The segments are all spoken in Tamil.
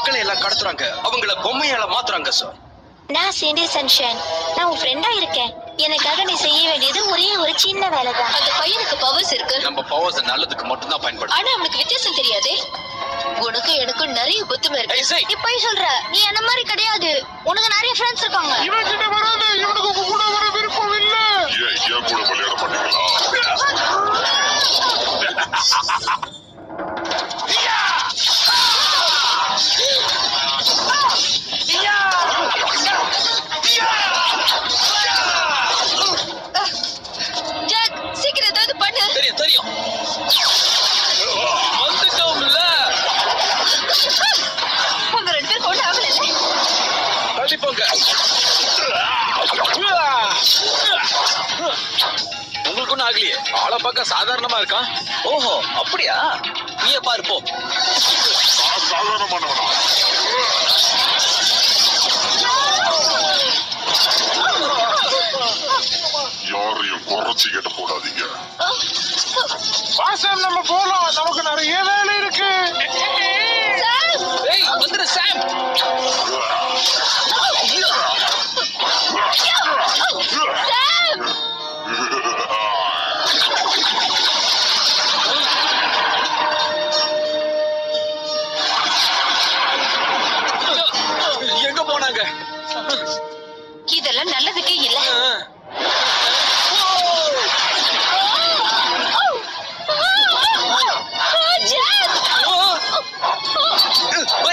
மக்களை எல்லாம் கடத்துறாங்க, அவங்கள பொம்மையால மாத்துறாங்க சார். நான் சிண்டி சன்ஷைன், நான் உன் ஃப்ரெண்டா இருக்கேன். எனக்காக நீ செய்ய வேண்டியது ஒரே ஒரு சின்ன வேலை தான். அந்த பையனுக்கு பவர்ஸ் இருக்கு. நம்ம பவர்ஸ் நல்லதுக்கு மட்டும் தான் பயன்படும். ஆனா அவனுக்கு வித்தியாசம் தெரியாதே. உனக்கு எனக்கும் நிறைய புத்தம் இருக்கு. நீ போய் சொல்ற, நீ என்ன மாதிரி கிடையாது. உனக்கு நிறைய ஃப்ரெண்ட்ஸ் இருக்காங்க. இவன் கிட்ட வராத, இவனுக்கு உங்க கூட வர விருப்பம் இல்ல. ஏன் கூட விளையாட மாட்டீங்களா? ஜாக், சீக்கிரம் ஏதாவது பண்ணு. தெரியும் தெரியும், வந்துட்டோம்ல. உங்க ரெண்டு பேரும் கொண்டு ஆகல. கண்டிப்பாங்க. உங்களுக்கு ஒன்னும் ஆகலையே, ஆளை பார்க்க சாதாரணமா இருக்கான். ஓஹோ அப்படியா, நீயே பாரு போ. சாதாரணமானவனா? யாரையும் குறைச்சி கேட்ட போடாதீங்க. வாசம், நம்ம போலாம், நமக்கு நிறைய வேலை இருக்கு. ஏய் வந்துரு சாம். எங்க போனாங்க? இதெல்லாம் நல்லதுக்கே இல்ல.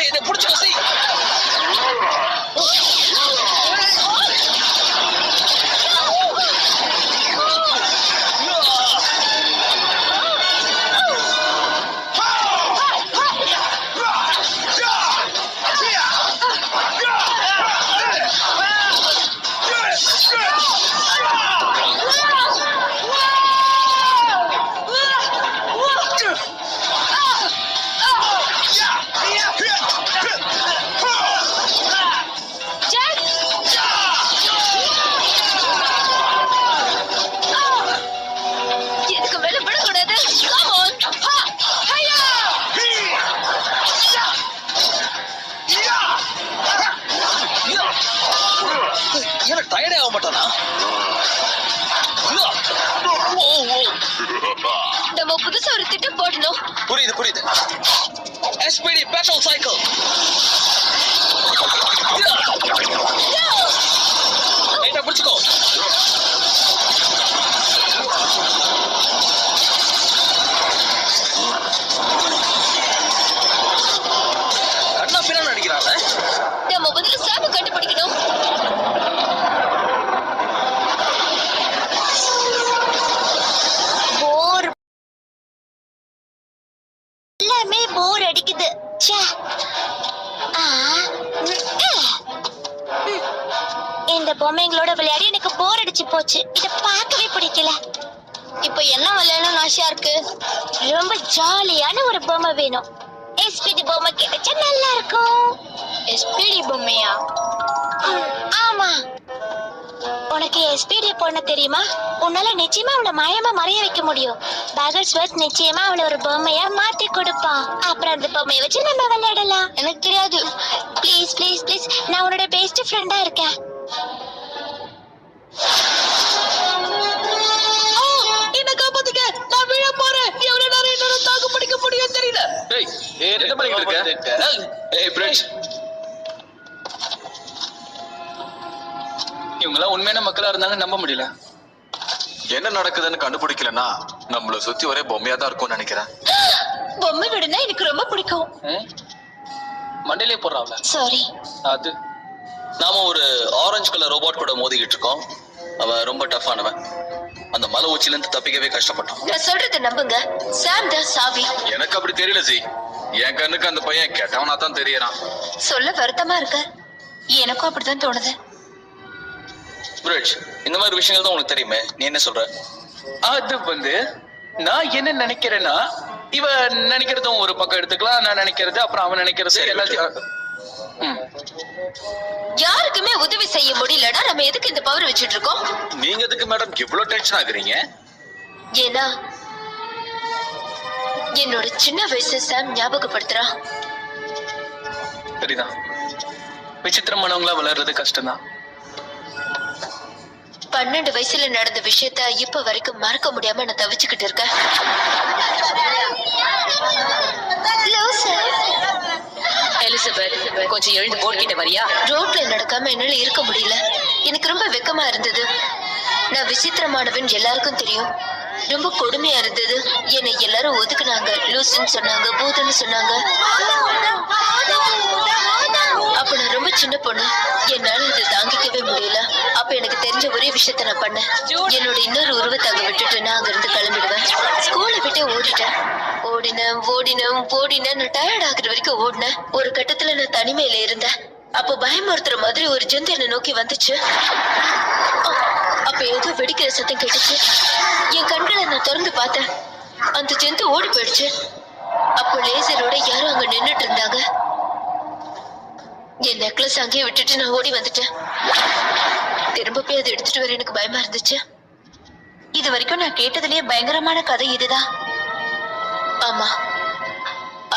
என்ன புடிச்சுக்கோ செய். இதுக்கு மேல விடக்கூடாது. ஏன்னா டயர்டே ஆக மாட்டானா? நம்ம புதுசா ஒரு திட்டம் போடணும். புரியுது புரியுது. SPD battle cycle. லைட்டா பிடிச்சுக்கோ. கண்ணா பின்னா நடிக்கிறாங்க. நம்ம முதல்ல சாம கண்டுபிடிக்கணும். போர், எல்லாமே போர் அடிக்குது. ச்சே. ஆ, இந்த பொம்மைங்களோட விளையாடி எனக்கு போர் அடிச்சு போச்சு. இத பார்க்கவே பிடிக்கல. இப்ப என்ன விளையாடணும்னு ஆசையா இருக்கு? ரொம்ப ஜாலியான ஒரு பொம்மை வேணும். SPD பொம்மை கிடைச்சா நல்லா இருக்கும். SPD பொம்மையா? ஆமா. உனக்கு SPD பொண்ணு தெரியுமா? உன்னால நிச்சயமா அவளை மாயமா மறைய வைக்க முடியும். பேகர்ஸ்வர்த் நிச்சயமா அவளை ஒரு பொம்மையா மாத்தி கொடுப்பான். அப்புறம் அந்த பொம்மையை வச்சு நம்ம விளையாடலாம். எனக்கு தெரியாது. ப்ளீஸ் ப்ளீஸ் ப்ளீஸ், நான் உன்னோட பெஸ்ட் ஃப்ரெண்டா இருக்கேன். என்ன காப்பாத்துக்க, நான் விழ போறேன். எவ்வளவு நேரம் என்னோட தாக்கு பிடிக்க முடியும் தெரியல. ஏய் என்ன பண்ணிட்டு இருக்க? ஏய் பிரெட், இவங்கெல்லாம் உண்மையான மக்களா இருந்தாங்க, நம்ப முடியல. என்ன நடக்குதுன்னு கண்டுபிடிக்கலன்னா நம்மள சுத்தி ஒரே பொம்மையா தான் இருக்கும்னு நினைக்கிறேன். பொம்மை விடுனா எனக்கு ரொம்ப பிடிக்கும். மண்டையிலே போடுறாப்ல. சாரி. அது நாம ஒரு ஆரஞ்சு கலர் ரோபோட் கூட மோதிக்கிட்டு இருக்கோம். அவன் ரொம்ப டஃப்பானவன். அந்த மலை உச்சில இருந்து தப்பிக்கவே கஷ்டப்பட்டான். நான் சொல்றதை நம்புங்க. சாம் தான் சாவி. எனக்கு அப்படி தெரியல ஜி. என் கண்ணுக்கு அந்த பையன் கெட்டவனா தான் தெரியறான். சொல்ல வருத்தமா இருக்கு. எனக்கும் அப்படிதான் தோணுது. பிரிட்ஜ், இந்த மாதிரி விஷயங்கள் தான் உனக்கு தெரியுமே, நீ என்ன சொல்ற? அது நான் என்ன நினைக்கிறேன்னா, இவ நினைக்கிறதும் ஒரு பக்கம் எடுத்துக்கலாம், நான் நினைக்கிறது அப்புறம் அவன் நினைக்கிறது எல்லாத்தையும். யாருக்குமே உதவி செய்ய முடியலன்னா நம்ம எதுக்கு இந்த பவர் வச்சிட்டு இருக்கோம்? நீங்க எதுக்கு மேடம் இவ்வளவு டென்ஷன் ஆகுறீங்க? ஏன்னா என்னோட சின்ன வயசு சாம் ஞாபகப்படுத்துறா. சரிதான், விசித்திரமானவங்களா வளர்றது கஷ்டம்தான். 12 வயசுல நடந்த விஷயத்த இப்ப வரைக்கும் மறக்க முடியாம நான் தவிச்சுக்கிட்டு இருக்கேன். எலிசபெத், கொஞ்சம் எழுந்து போர்டு கிட்ட வரியா? ரோட்ல நடக்காம என்னால இருக்க முடியல. எனக்கு ரொம்ப வெக்கமா இருந்தது. நான் விசித்திரமானவன் எல்லாருக்கும் தெரியும். ரொம்ப கொடுமையா இருந்தது. என்னை எல்லாரும் ஒதுக்குனாங்க. லூசுன்னு சொன்னாங்க, பூதன்னு சொன்னாங்க. அப்ப நான் ரொம்ப சின்ன பொண்ணு. என்னால இதை தாங்கிக்கவே முடியல. அப்ப எனக்கு தெரிஞ்ச ஒரே விஷயத்த நான் பண்ணேன். என்னோட இன்னொரு உருவத்தை அங்க விட்டுட்டு நான் அங்க இருந்து கிளம்பிடுவேன். ஸ்கூலை விட்டு ஓடிட்டேன். ஓடினேன். நான் டயர்ட் ஆகுற வரைக்கும் ஓடினேன். ஒரு கட்டத்துல நான் தனிமையில இருந்தேன். அப்ப பயமுறுத்துற மாதிரி ஒரு ஜந்து என்னை நோக்கி வந்துச்சு. அப்ப ஏதோ வெடிக்கிற சத்தம் கேட்டுச்சு. என் கண்களை நான் திறந்து பார்த்தேன். அந்த ஜந்து ஓடி போயிடுச்சு. அப்போ லேசரோட யாரும் அங்க நின்னுட்டு இருந்தாங்க. என் நெக்லஸ் அங்கேயே விட்டுட்டு நான் ஓடி வந்துட்டேன். திரும்ப போய் அதை எடுத்துட்டு வர எனக்கு பயமா இருந்துச்சு. இது வரைக்கும் நான் கேட்டதுலயே பயங்கரமான கதை இதுதான். ஆமா,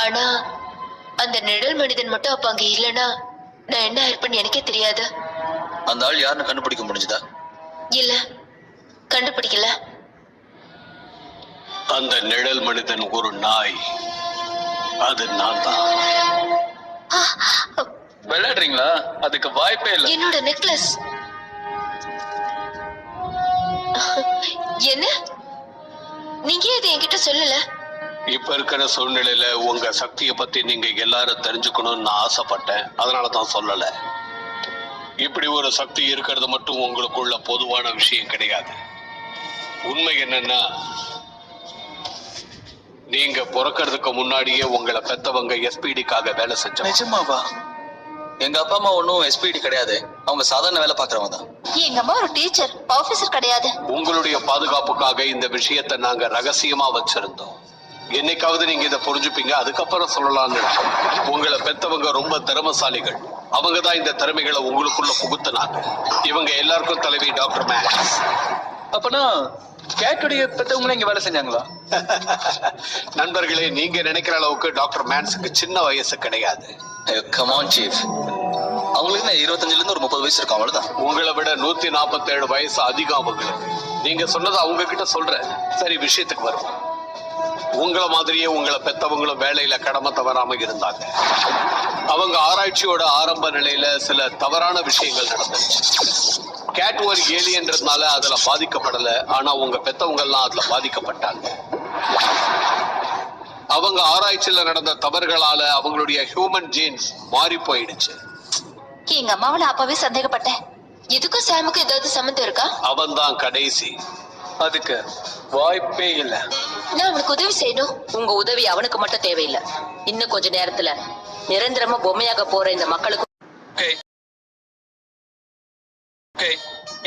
ஆனா அந்த நிழல் மனிதன் மட்டும் அப்ப அங்க இல்லைன்னா நான் என்ன ஆயிருப்பேன்னு எனக்கே தெரியாது. அந்த ஆள் யாருன்னு கண்டுபிடிக்க முடிஞ்சுதா? இல்ல, கண்டுபிடிக்கல. அந்த நிழல் மனிதன் ஒரு நாய். அது நான் தான். விளையாடுறீங்களா? அதுக்கு வாய்ப்பே இல்லை. என்னோட நெக்லஸ். என்ன? நீங்க இது என்கிட்ட சொல்லல? இப்ப இருக்கிற சூழ்நிலையில உங்க சக்தியை பத்தி நீங்க எல்லாரும் தெரிஞ்சுக்கணும்னு நான் ஆசைப்பட்டேன். அதனாலதான் சொல்லல. இப்படி ஒரு சக்தி இருக்கிறது மட்டும் உங்களுக்குள்ள பொதுவான விஷயம் கிடையாது. உண்மை என்னன்னா, நீங்க பிறக்கிறதுக்கு முன்னாடியே உங்களை பெத்தவங்க எஸ்பிடிக்காக வேலை செஞ்சாங்க. நிஜமாவா? எங்க அப்பா அம்மா ஒன்னும் எஸ்பிடி கிடையாது. அவங்க சாதாரண வேலை பாக்குறவங்க தான். எங்க அம்மா ஒரு டீச்சர், ஆபீசர் கிடையாது. உங்களுடைய பாதுகாப்புக்காக இந்த விஷயத்தை நாங்க ரகசியமா வச்சிருந்தோம். என்னைக்காவது நீங்க இதை புரிஞ்சுப்பீங்க, அதுக்கப்புறம் சொல்லலாம்னு நினைச்சோம். உங்களை பெத்தவங்க ரொம்ப திறமசாலிகள். அவங்க தான் இந்த திறமைகளை உங்களுக்குள்ள புகுத்தினாங்க. இவங்க எல்லாருக்கும் தலைவி டாக்டர் மேக்ஸ். அப்பனா கேட்டுடைய பெத்தவங்களும் இங்க வேலை செஞ்சாங்களா? நண்பர்களே, நீங்க நினைக்கிற அளவுக்கு டாக்டர் மேன்ஸுக்கு சின்ன வயசு கிடையாது. கமான் சீஃப், அவங்களுக்கு 25ல இருந்து ஒரு 30 வயசு இருக்கும், அவ்வளவுதான். உங்களை விட 147 வயசு அதிகம் அவங்களுக்கு. நீங்க சொன்னதை அவங்க கிட்ட சொல்றேன். சரி, விஷயத்துக்கு வருவோம். உங்களை மாதிரியே உங்களை பெத்தவங்களும் வேலையில கடமை தவறாம இருந்தாங்க. அவங்க ஆராய்ச்சியோட ஆரம்ப நிலையில சில தவறான விஷயங்கள் நடந்துச்சு. கேட் ஒரு ஏலியன்றதுனால அதுல பாதிக்கப்படல. ஆனா உங்க பெத்தவங்க எல்லாம் அதுல பாதிக்கப்பட்டாங்க. அவங்க ஆராய்ச்சியில நடந்த தவறுகளால அவங்களுடைய ஹியூமன் ஜீன்ஸ் மாறி போயிடுச்சு. எங்க அம்மாவை நான் அப்பவே சந்தேகப்பட்டேன். இதுக்கும் சாமுக்கும் ஏதாவது சம்மந்தம் இருக்கா? அவன் தான் கடைசி. அதுக்கு வாய்ப்பே இல்ல. நான் அவனுக்கு உதவி செய்யணும். உங்க உதவி அவனுக்கு மட்டும் தேவையில்லை. இன்னும் கொஞ்ச நேரத்துல நிரந்தரமா பொம்மையாக போற இந்த மக்களுக்கு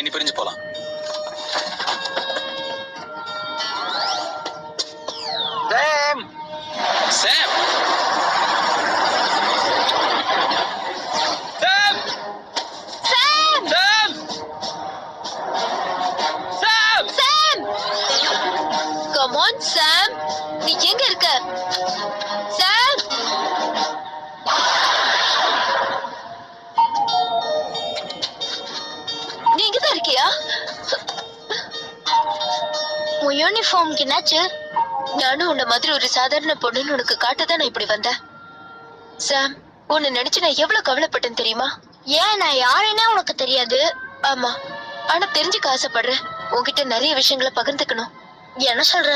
இனி பிரிஞ்சு போலாம். சாம், சாம், சாம், சாம்! சாம், சாம், சாம்! Come on, சாம். நீ எங்க இருக்க? சாம்! நீ இங்கதான் இருக்கியா? உன் யூனிஃபார்ம்க்கு என்னாச்சு? நானும் உன்ன மாதிரி ஒரு சாதாரண பொண்ணுன்னு உனக்கு காட்டதான் நான் இப்படி வந்தேன். சாம், உன்னை நினைச்சு நான் எவ்வளவு கவலைப்பட்டேன் தெரியுமா? ஏன் நான் யாருன்னா உனக்கு தெரியாது? ஆமா, ஆனா தெரிஞ்சுக்க ஆசைப்படுறேன். உன்கிட்ட நிறைய விஷயங்களை பகிர்ந்துக்கணும். என்ன சொல்ற?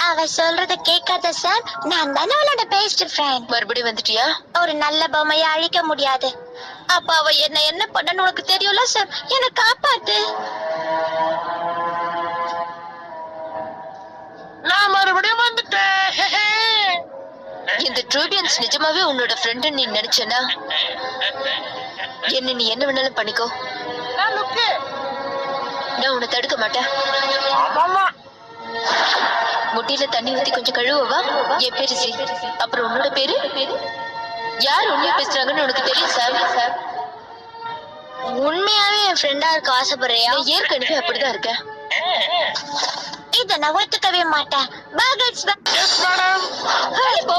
அவ சொல்றத கேட்காத சார். நான் தானே அவளோட பெஸ்ட் ஃப்ரெண்ட். மறுபடியும் வந்துட்டியா? ஒரு நல்ல பொம்மையை அழிக்க முடியாது. அப்ப அவ என்ன பண்ணன்னு உனக்கு தெரியும்ல சார். என்ன காப்பாத்து. நான் மறுபடியும் வந்துட்டேன். இந்த ட்ரூபியன்ஸ் நிஜமாவே உன்னோட ஃப்ரெண்ட் நீ நினைச்சனா என்ன நீ என்ன வேணாலும் பண்ணிக்கோ. நான் உன்னை தடுக்க மாட்டேன். முட்டியில தண்ணி ஊத்தி கொஞ்சம் கழுவவா? என் பேரு சி. அப்புறம் உன்னோட பேரு? யார் உண்மையா பேசுறாங்கன்னு உனக்கு தெரியும் சார். உண்மையாவே என் ஃப்ரெண்டா இருக்க ஆசைப்படுறியா? ஏற்கனவே அப்படிதான் இருக்கேன். இத நான் ஒத்துக்கவே மாட்டேன். போ.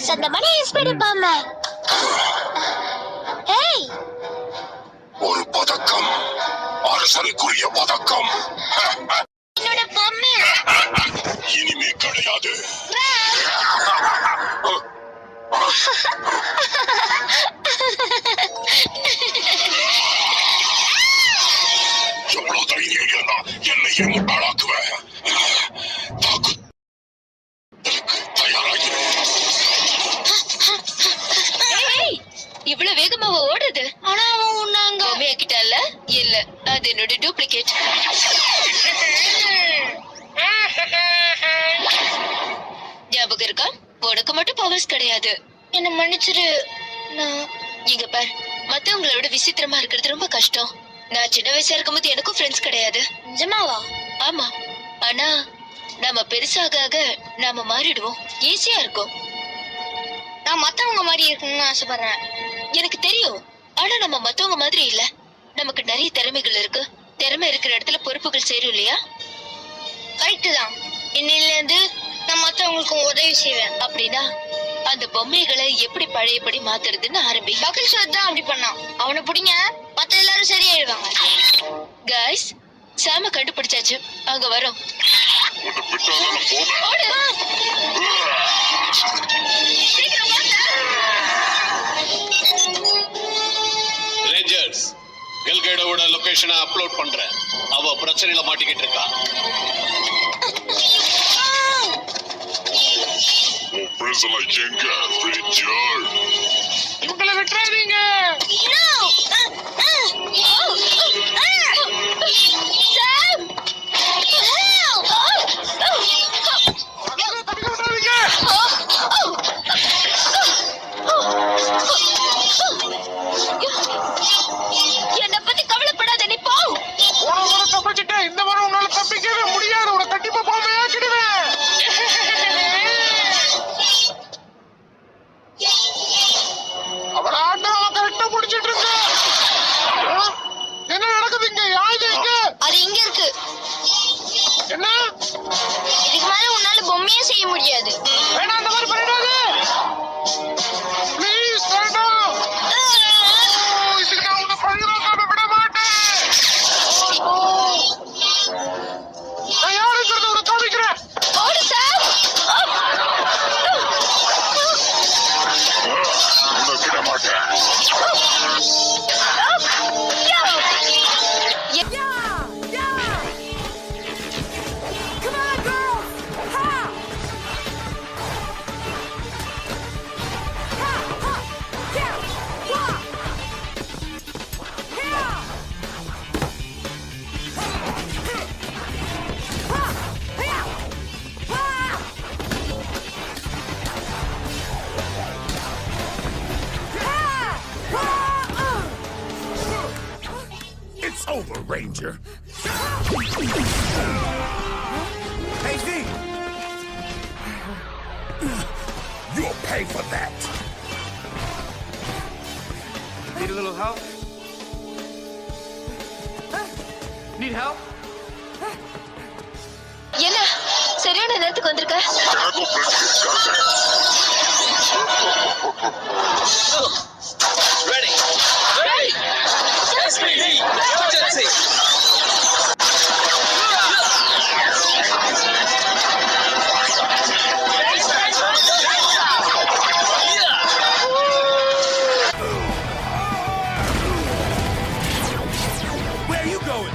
சொந்தமான எஸ்பிடி பொம்மை. ஏய், ஒரு பதக்கம், அரசனுக்குரிய பதக்கம். என்னோட பொம்மை. இனிமே கிடையாது. எவ்வளவு தைரியம் இருந்தா என்னையே முட்டாளாக்குவேன். இவ்வளவு வேகமா ஓடுது. ஆனா அவன் உன்னாங்க பொம்மையாக்கிட்டால? இல்ல, அது என்னோட டூப்ளிகேட். ஞாபகம் இருக்கா? உனக்கு மட்டும் பவர்ஸ் கிடையாது. என்ன மன்னிச்சிரு. நான் இங்க பார், மத்தவங்கள விட விசித்திரமா இருக்கிறது ரொம்ப கஷ்டம். நான் சின்ன வயசா இருக்கும்போது எனக்கும் ஃப்ரெண்ட்ஸ் கிடையாது. நிஜமாவா? ஆமா, ஆனா நாம பெருசாக ஆக நாம மாறிடுவோம். ஈஸியா இருக்கும். நான் மத்தவங்க மாதிரி இருக்கணும்னு ஆசைப்படுறேன். எனக்கு தெரியும், ஆனா நம்ம மத்தவங்க மாதிரி இல்ல. நமக்கு நிறைய திறமைகள் இருக்கு. திறமை இருக்கிற இடத்துல பொறுப்புகள் சேரும் இல்லையா? கரெக்ட் தான். இன்னில இருந்து நான் மத்தவங்களுக்கு உதவி செய்வேன். அப்படின்னா அந்த பொம்மைகளை எப்படி பழையபடி மாத்துறதுன்னு ஆரம்பி. பகல் தான் அப்படி பண்ணான். அவனை பிடிங்க, மத்த எல்லாரும் சரியாயிடுவாங்க. கைஸ், சாம கண்டுபிடிச்சாச்சு. அங்க வரோம். உன்னை விட்டாதான் நான் போவேன். ஓடு. ரேஞ்சர்ஸ், கல்கைடோட லொகேஷனை அப்லோட் பண்றேன். அவ பிரச்சனையில மாட்டிக்கிட்டு இருக்கா. உன் ஃப்ரெண்ட்ஸ் எல்லாம் எங்க ரேஞ்சர்? இவங்களை விட்டுறாதீங்க. என்ன பத்தி கவலைப்படாத, நீ போ. ஒரு முறை தப்பிச்சுட்ட, இந்த முறை உன்னால தப்பிக்கவே முடியாது. உன கண்டிப்பா பொம்மையாக்கிடுவேன். அவள ஆட்டோ கரெக்டா முடிச்சிட்டு இருக்க. என்ன நடக்குது இங்க? யாரு இங்க? அது இங்க இருக்கு. என்ன? இதுக்கு மேல உன்னால பொம்மையே செய்ய முடியாது. வேணா, அந்த மாதிரி பண்ணிடாத. ப்ளீஸ் வேண்டாம். இதுக்கு நான் உன்னை பழுதாக்காம விட மாட்டேன். நான் யாருங்கிறத உனக்கு காமிக்கிறேன். ஓடு சார். உன்னை விட மாட்டேன். It's over, Ranger. Hey, Z! You'll pay for that. Need a little help? Need help? என்ன சரியான நேரத்துக்கு வந்திருக்க? எனக்கும் ஃப்ரெண்ட்ஸ் இருக்காங்க. Ready. Ready. SPD. Emergency. Where are you going?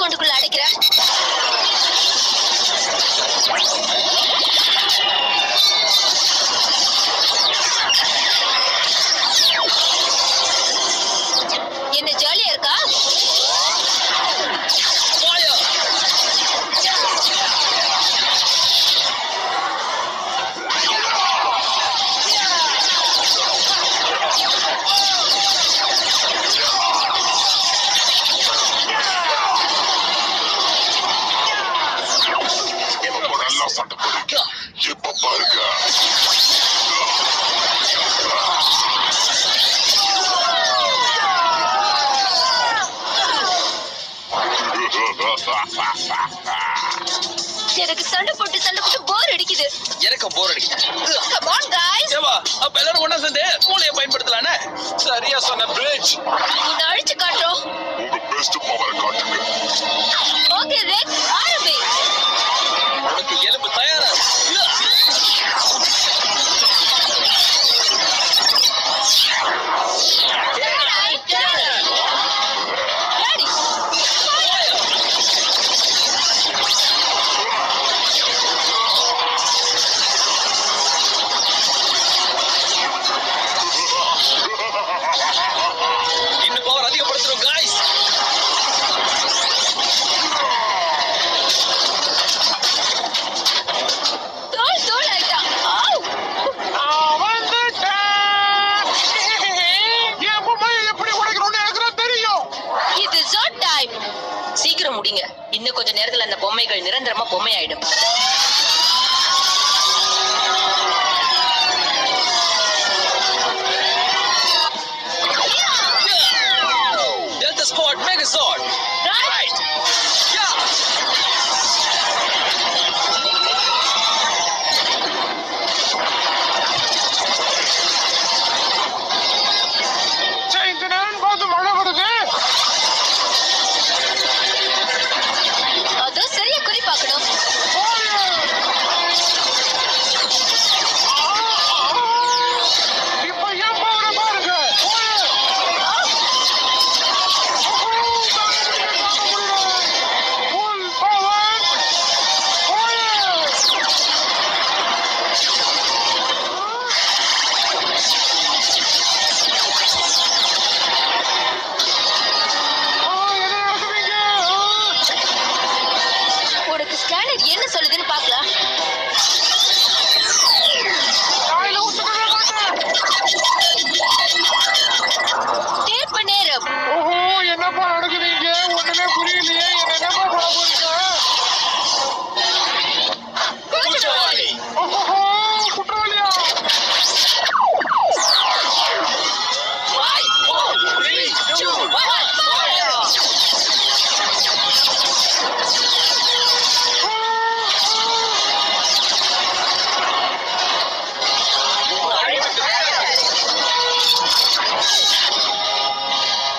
கூண்டுக்குள்ள அடைக்கிறேன். என்ன ஜாலியா இருக்கா? நல்லா சண்டை போடுங்க. இப்ப பாருங்க. எனக்கு சண்டை போட்டு போர் அடிக்குது. எனக்கு போர் அடிக்குது. Come on guys. ஏவா அப்ப எல்லாரும் ஒண்ணா சேர்ந்து மூளையை பயன்படுத்தலானே. சரியா சொன்ன பிரிட்ஜ். உன்னை அழிச்சு காட்டுறோம். உங்க பெஸ்ட் பவரை காட்டுங்க. ஓகே ரெக்ஸ், ஆரம்பி. உனக்கு எலும்பு தயாரா? Ready. இன்னும் பவர் அதிகப்படுத்துறோம் guys. தோல் ஆயிட்டா. ஆவ். என் பொம்மையை எப்படி உடைக்கணும்னு எனக்கு தான் தெரியும். இது ஜோட் டைம். சீக்கிரம் முடிங்க. இன்னும் கொஞ்ச நேரத்துல அந்த பொம்மைகள் நிரந்தரமா பொம்மை ஆயிடும். Delta Squad Megazord. Right. இந்த நேரம் பார்த்து மழை வருது. அதோ சரியா குறி பார்க்கணும். இப்ப ஏன் பவரை பாருங்க. Full power. உனக்கு ஸ்கேனர் என்ன சொல்லுதுன்னு பார்க்கலாம். தேர்ப்பு நேரம். ஓஹோ, என்னப்பா நடக்குதுங்க? ஒண்ணுமே புரியலையே. என்னப்பா பண்ண போறீங்க? குற்றவாளி. ஓஹோ, குற்றவாளியா?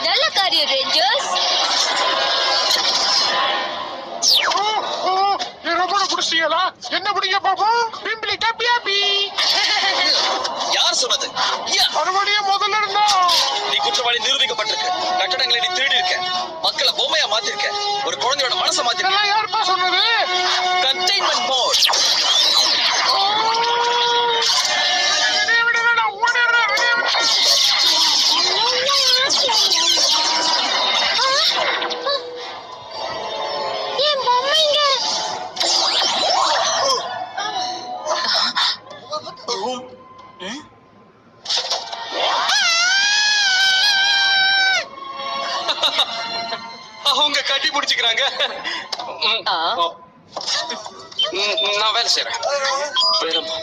நல்ல காரியம் ரேஞ்சர்ஸ். ரொம்ப பிடிச்சீங்களா? என்ன பிடிங்க பாப்போம். பிம்பிளி கப்பியாப்பி. யார் சொன்னது? மறுபடியும் முதல்ல இருந்தா. நீ குற்றவாளி நிரூபிக்கப்பட்டிருக்க. கட்டடங்களை நீ திருடி இருக்க. மக்களை பொம்மையா மாத்திருக்க. ஒரு குழந்தையோட மனசை மாத்திருக்க. இதெல்லாம் யாருப்பா சொன்னது? Containment mode. வெளியே விடுங்க, நான் ஓடிடுறேன். வெளியே விடுங்க. என் பொம்மைங்க. அவங்க கட்டி பிடிச்சுக்கிறாங்க. நான் வேலை செய்யறேன்.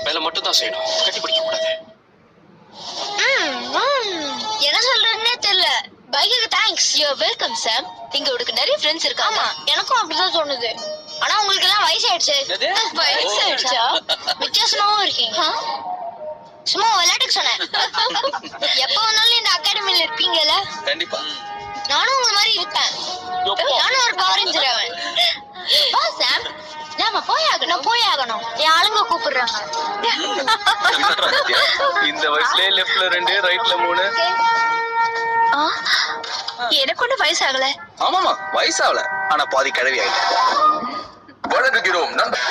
வேலை மட்டும் தான் செய்யணும். கட்டி பிடிக்க கூடாது. என்ன சொல்றதுன்னே தெரியல. பைக்குக்கு தேங்க்ஸ். யூ ஆர் வெல்கம் சாம். இங்க உனக்கு நிறைய ஃப்ரெண்ட்ஸ் இருக்காங்க. ஆமா, எனக்கும் அப்படிதான் தோணுது. ஆனா உங்களுக்கு எல்லாம் வயசாயிடுச்சு. வயசாயிடுச்சா? வித்தியாசமாவும் இருக்கீங்க. சும்மா விளையாட்டுக்கு சொன்னேன். எப்ப வந்தாலும் இந்த அகாடமில இருப்பீங்கல்ல. கண்டிப்பா. நானும் உங்க மாதிரி இருப்பேன். நானும் ஒரு பவர் ரேஞ்சர் ஆவேன். வா சாம், நாம போயாகணும். என் ஆளுங்க கூப்பிடுறாங்க. இந்த வயசுலயே லெஃப்ட்ல 2 ரைட்ல 3. எனக்கு ஒன்னும் வயசாகல. ஆமாமா வயசாவல ஆனா பாதி கிழவி ஆயிட்டேன். வழங்குகிறோம் நண்பர்